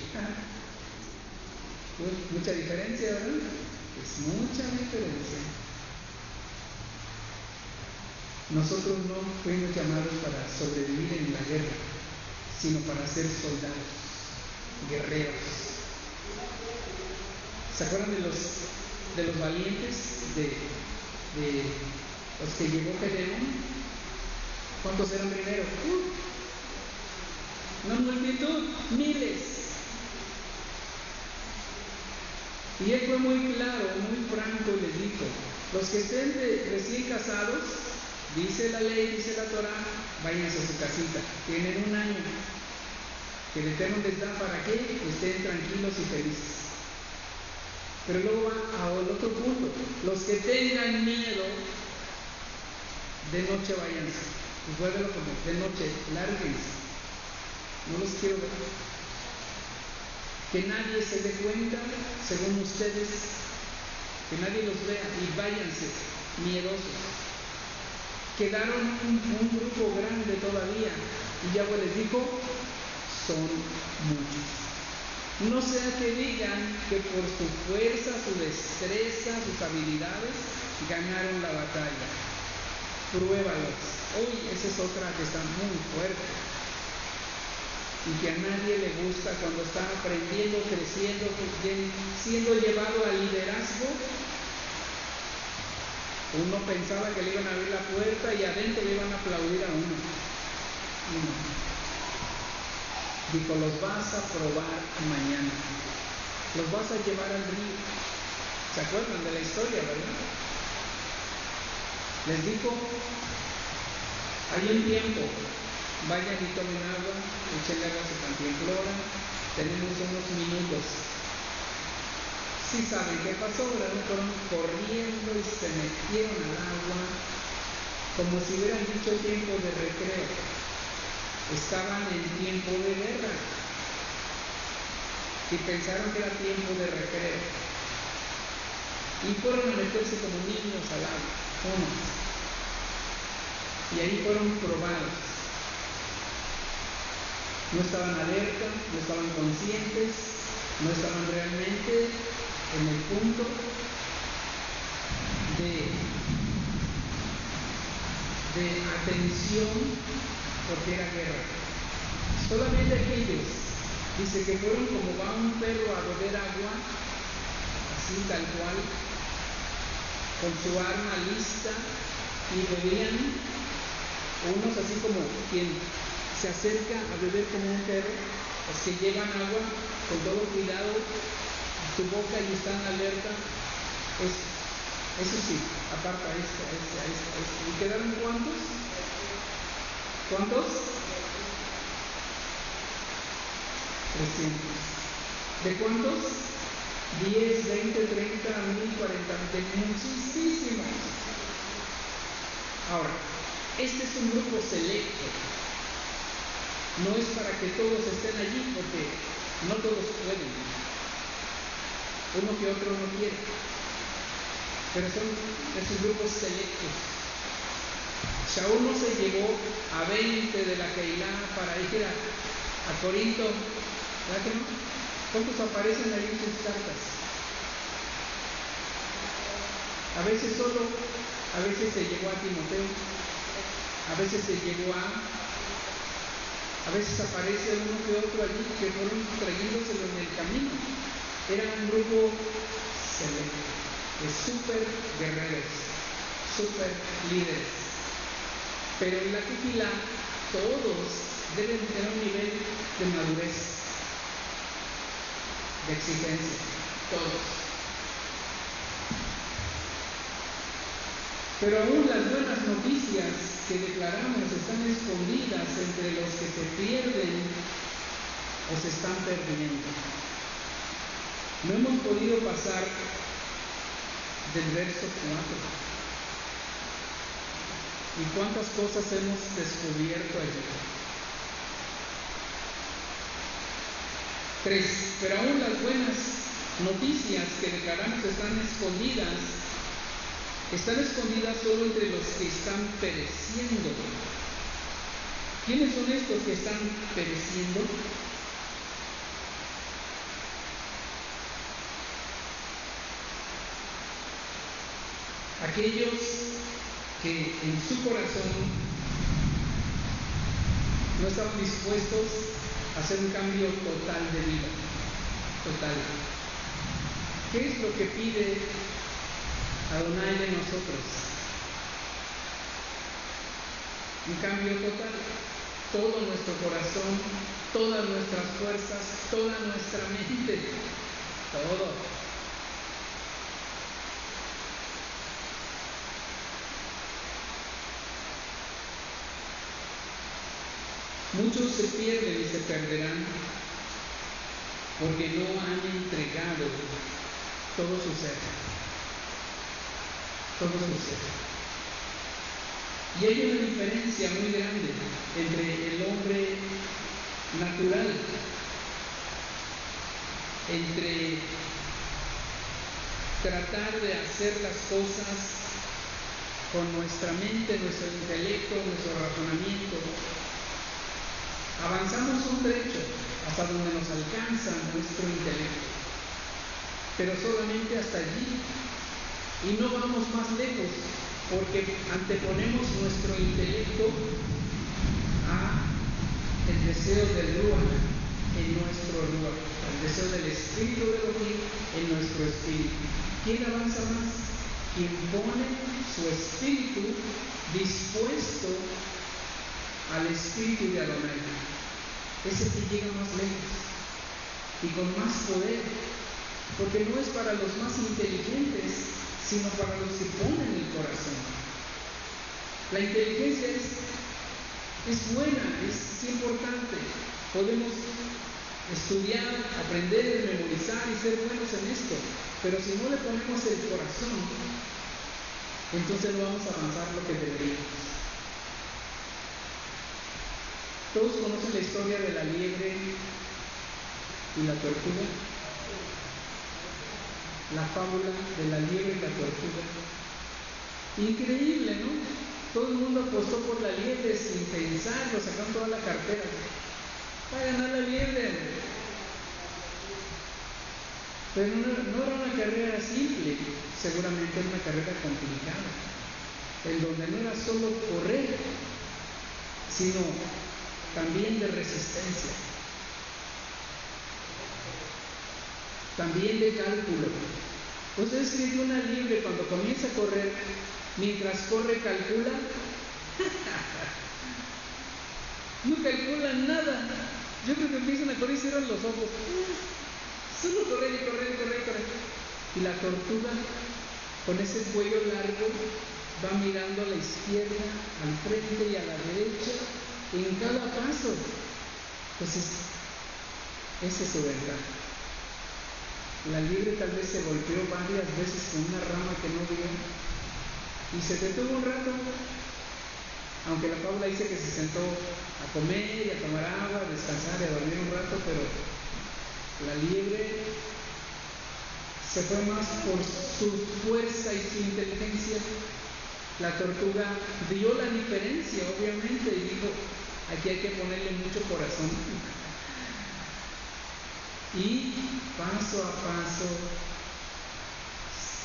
Mucha diferencia, ¿verdad? Es mucha diferencia. Nosotros no fuimos llamados para sobrevivir en la guerra, sino para ser soldados, guerreros. ¿Se acuerdan de los valientes, de los que llevó Gedeón? ¿Cuántos eran primero? Una multitud, miles. Y él fue muy claro, muy franco, y les dijo: los que estén recién casados, dice la ley, dice la Torah, váyanse a su casita, tienen un año que el Eterno les da para que estén tranquilos y felices. Pero luego va al otro punto: los que tengan miedo, de noche váyanse. Pues vuélvelo como de noche, lárguense. No los quiero ver. Que nadie se dé cuenta, según ustedes, que nadie los vea, y váyanse miedosos. Quedaron un grupo grande todavía, Y Yahweh les dijo, son muchos. No sea que digan que por su fuerza, su destreza, sus habilidades, ganaron la batalla. Pruébalos. Hoy esa es otra que está muy fuerte y que a nadie le gusta cuando está aprendiendo, creciendo, siendo llevado al liderazgo. Uno pensaba que le iban a abrir la puerta y adentro le iban a aplaudir a uno. Dijo, los vas a probar mañana, los vas a llevar al río. ¿Se acuerdan de la historia, verdad? Les dijo, hay un tiempo, vayan y tomen agua, échenle agua a su cantimplora, tenemos unos minutos. Sí saben qué pasó, ¿verdad? Fueron corriendo y se metieron al agua, como si hubieran dicho tiempo de recreo. Estaban en tiempo de guerra y pensaron que era tiempo de recreo. Y fueron a meterse como niños al agua, y ahí fueron probados. No estaban alerta, no estaban conscientes, no estaban realmente en el punto de atención, porque era guerra. Solamente aquellos, dice que fueron como va un perro a beber agua, así tal cual, con su arma lista, y bebían. Unos así como quien se acerca a beber como un perro, los que llevan agua con todo cuidado a su boca y están alerta. Eso sí, aparta esto. ¿Y quedaron cuántos? ¿Cuántos? 300. ¿De cuántos? 10, 20, 30, 1000, 40, de muchísimos. Ahora, este es un grupo selecto. No es para que todos estén allí, porque no todos pueden. Uno que otro no quiere. Pero son esos grupos selectos. Saúl no se llevó a 20 de la Keilah para ir a Corinto. ¿Verdad que no? ¿Cuántos aparecen ahí en sus cartas? A veces solo, a veces se llevó a Timoteo, a veces se llevó a veces aparece uno que otro allí que fueron trayéndoselo en el camino. Era un grupo selecto, de súper guerreros, súper líderes. Pero en la Tequila todos deben tener un nivel de madurez, de exigencia, todos. Pero aún las buenas noticias que declaramos están escondidas entre los que se pierden o se están perdiendo. No hemos podido pasar del verso 4. ¿Y cuántas cosas hemos descubierto allí? 3. Pero aún las buenas noticias que declaramos están escondidas solo entre los que están pereciendo. ¿Quiénes son estos que están pereciendo? Aquellos que en su corazón no estaban dispuestos a hacer un cambio total de vida. Total. ¿Qué es lo que pide Adonai de nosotros? Un cambio total. Todo nuestro corazón, todas nuestras fuerzas, toda nuestra mente, todo. Muchos se pierden y se perderán porque no han entregado todo su ser. Todo su ser. Y hay una diferencia muy grande entre el hombre natural, entre tratar de hacer las cosas con nuestra mente, nuestro intelecto, nuestro razonamiento, avanzamos un trecho hasta donde nos alcanza nuestro intelecto, pero solamente hasta allí, y no vamos más lejos, porque anteponemos nuestro intelecto a el deseo del Ruach en nuestro Ruach, el deseo del Espíritu de Elohim en nuestro espíritu. ¿Quién avanza más? Quien pone su espíritu dispuesto al espíritu de Adonai. Ese que llega más lejos y con más poder, porque no es para los más inteligentes, sino para los que ponen el corazón. La inteligencia es buena, es importante. Podemos estudiar, aprender, memorizar y ser buenos en esto, pero si no le ponemos el corazón, entonces no vamos a avanzar lo que deberíamos. Todos conocen la historia de la liebre y la tortuga, la fábula de la liebre y la tortuga. Increíble, ¿no? Todo el mundo apostó por la liebre sin pensarlo, sacaron toda la cartera. Va a ganar la liebre. Pero no era una carrera simple, seguramente era una carrera complicada, en donde no era solo correr, sino también de resistencia, también de cálculo. ¿Ustedes creen que una liebre cuando comienza a correr, mientras corre calcula? No calculan nada. Yo creo que empiezan a correr y cierran los ojos. Solo correr y correr y correr y correr. Y la tortuga, con ese cuello largo, va mirando a la izquierda, al frente y a la derecha, en cada paso. Entonces, esa es su ventaja. La liebre tal vez se golpeó varias veces con una rama que no vio y se detuvo un rato, aunque la fábula dice que se sentó a comer y a tomar agua, a descansar y a dormir un rato, pero la liebre se fue más por su fuerza y su inteligencia. La tortuga vio la diferencia, obviamente, y dijo, aquí hay que ponerle mucho corazón. Y paso a paso,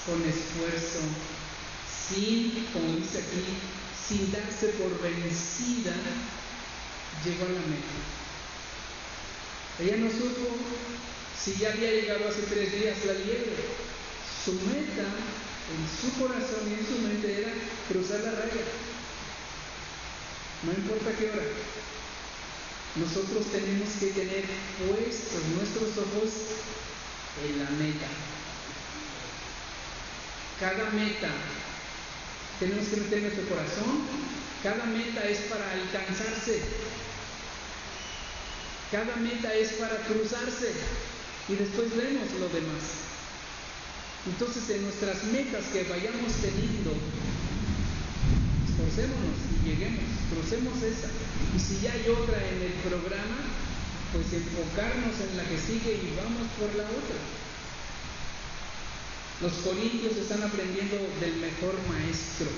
con esfuerzo, sin, como dice aquí, sin darse por vencida, llegó a la meta. Ella no supo si ya había llegado hace 3 días la liebre. Su meta, en su corazón y en su mente, era cruzar la raya. No importa qué hora. Nosotros tenemos que tener puestos nuestros ojos en la meta. Cada meta tenemos que meter nuestro corazón. Cada meta es para alcanzarse. Cada meta es para cruzarse. Y después vemos lo demás. Entonces, en nuestras metas que vayamos teniendo, esforcémonos y lleguemos, crucemos esa. Y si ya hay otra en el programa, pues enfocarnos en la que sigue y vamos por la otra. Los corintios están aprendiendo del mejor maestro.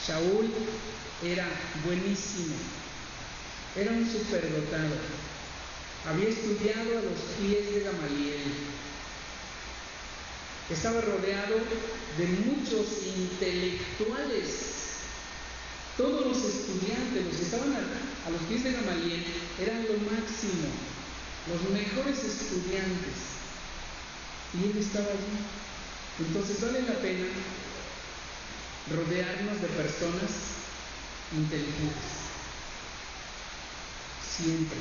Shaul era buenísimo, era un superdotado. Había estudiado a los pies de Gamaliel. Estaba rodeado de muchos intelectuales. Todos los estudiantes, los que estaban a los pies de Gamaliel, eran lo máximo, los mejores estudiantes. Y él estaba allí. Entonces vale la pena rodearnos de personas inteligentes. Siempre.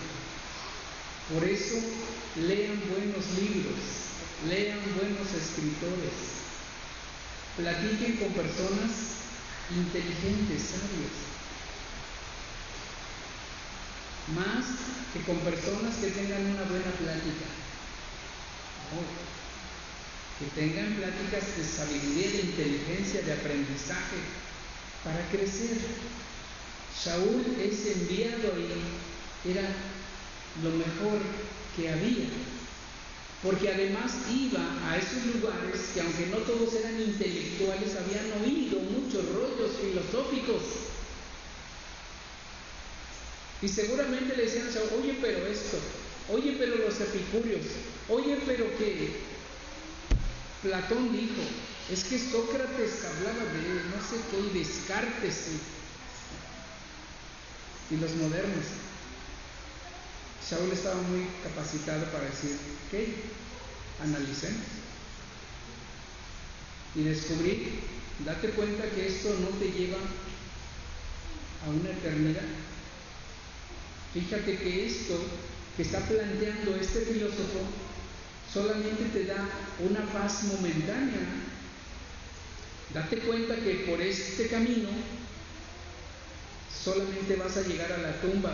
Por eso lean buenos libros, lean buenos escritores, platiquen con personas inteligentes, sabios, más que con personas que tengan una buena plática. Que tengan pláticas de sabiduría, de inteligencia, de aprendizaje, para crecer. Shaul es enviado y era lo mejor que había, porque además iba a esos lugares que, aunque no todos eran intelectuales, habían oído muchos rollos filosóficos. Y seguramente le decían a Shaul, oye, pero esto, oye, pero los epicúreos, oye, pero que Platón dijo, es que Sócrates hablaba de no sé qué, y Descartes, y los modernos. Shaul estaba muy capacitado para decir, ok, analicemos y descubrir, date cuenta que esto no te lleva a una eternidad. Fíjate que esto que está planteando este filósofo solamente te da una paz momentánea. Date cuenta que por este camino solamente vas a llegar a la tumba